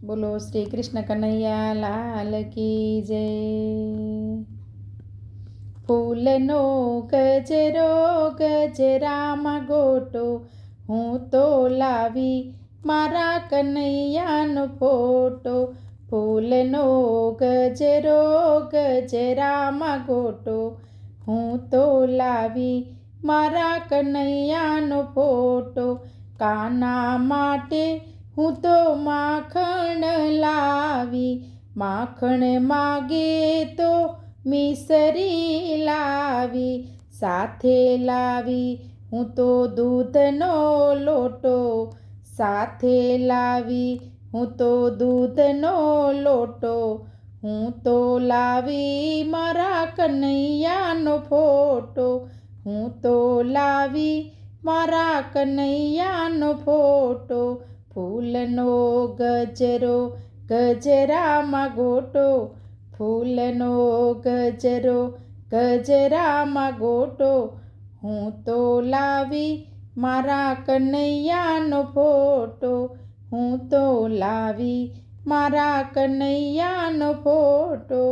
બોલો શ્રી કૃષ્ણ કનૈયા લાલ કી જય। ફૂલનો ગજરો ગજરામાં ગોટો, હું તો લાવી મારા કનૈયાનો ફોટો। ફૂલનો ગજરો ગજરામાં ગોટો, હું તો લાવી મારા કનૈયાનો ફોટો। કાના માટે હું તો માખણ લાવી, માખણ માગે તો મિસરી લાવી। સાથે લાવી હું તો દૂધનો લોટો, સાથે લાવી હું તો દૂધનો લોટો। હું તો લાવી મારા કનૈયાનો ફોટો, હું તો લાવી મારા કનૈયાનો ફોટો। ફૂલનો ગજરો ગજરામાં ગોટો, ફૂલનો ગજરો ગજરામાં ગોટો, હું તો લાવી મારા કનૈયાનો ફોટો, હું તો લાવી મારા કનૈયાનો ફોટો।